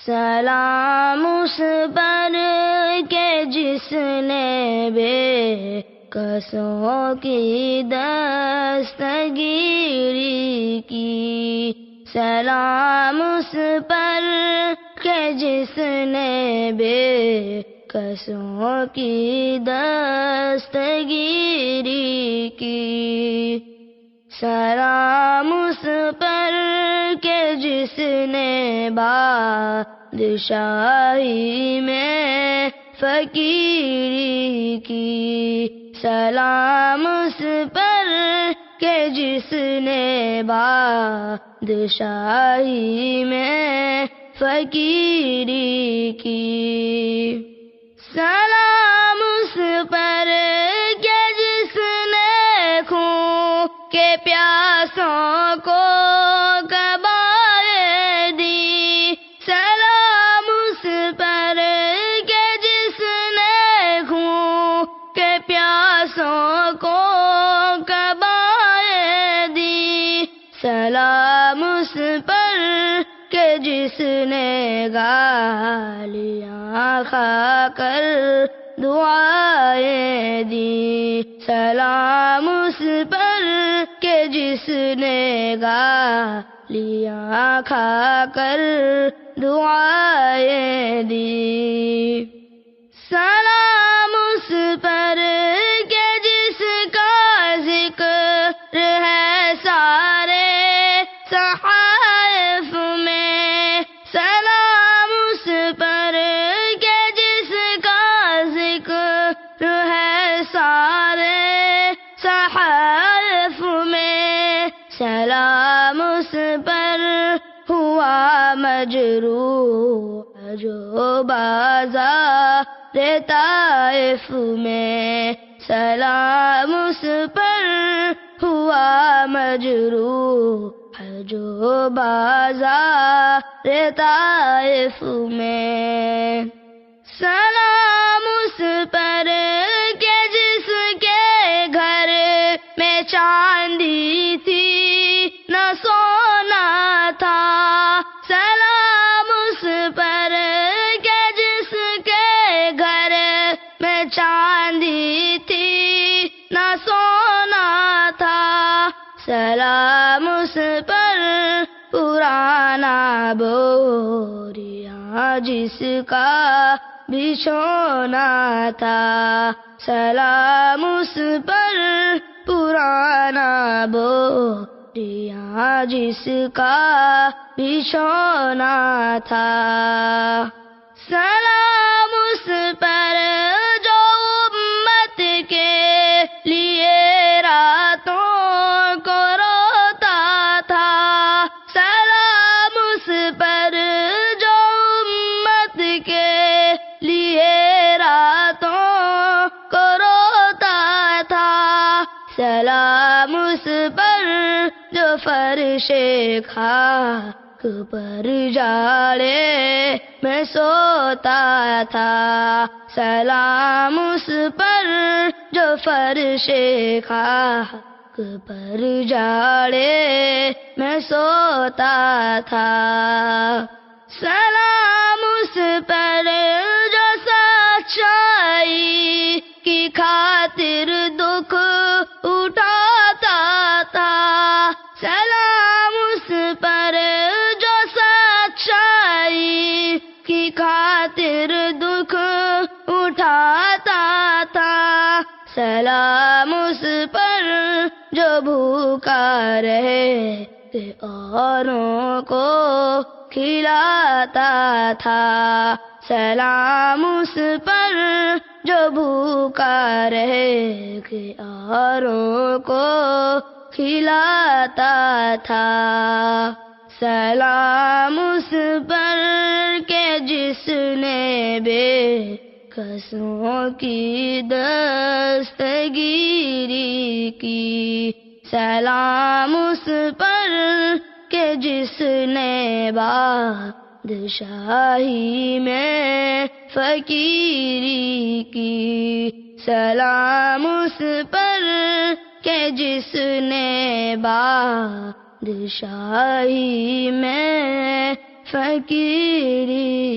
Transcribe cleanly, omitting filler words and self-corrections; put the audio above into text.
سلام اس پر کہ جس نے بے کسوں کی دستگیری کی، سلام اس پر کہ جس نے بے کسوں کی دستگیری کی، سلام اس پر کہ جس نے بادشاہی میں فقیری کی، سلام اس پر کہ جس نے بادشاہی میں فقیری کی، سلام اس پر کہ جس نے خون کے پیاسوں کو کبائے دی، سلام اس پر کہ جس نے خون کے پیاسوں کو کبائے دی، سلام اس پر کہ جس نے گالیاں کھا کر دعائیں دی، سلام اس پر کہ جس نے گالیاں کھا کر دعائیں دی، سلام اس پر کہ جس کا ذکر ہے سارے صحائف میں، سلام اس پر کہ جس کا ذکر ہے سارے صحائف میں، سلام اس پر ہوا مجروح جو بازار طائف میں، سلام اس پر ہوا مجروح جو بازار طائف میں، سلام اس پر کہ جس کے گھر میں چاندی تھی نہ سونا تھا، سلام اس پر کہ جس کے گھر میں چاندی تھی نہ سونا تھا، سلام اس پر پرانا بوریاں جس کا بچھونا تھا، سلام اس پر پرانا بوریاں جس کا بچھونا تھا، سلام اس پر جو امت کے لیے راتوں کو روتا تھا، سلام اس پر جو امت کے لیے راتوں کو روتا تھا، سلام اس پر جو فرش خاک پر جاڑے میں سوتا تھا، سلام اس پر جو فرش خاک پر جاڑے میں سوتا تھا، سلام اس پر جو سچائی کی خاطر دکھ اٹھاتا تھا، سلام اس پر جو سچائی کی خاطر دکھ اٹھاتا تھا، سلام اس پر جو بھوکا رہے اوروں کو کھلاتا تھا، سلام اس پر جو بھوکا رہے اوروں کو کھلاتا تھا، سلام اس پر کہ جس نے بے کسوں کی دستگیری کی، سلام اس پر کہ جس نے بادشاہی میں فقیری کی، سلام اس پر کہ جس نے بادشاہی میں فقیری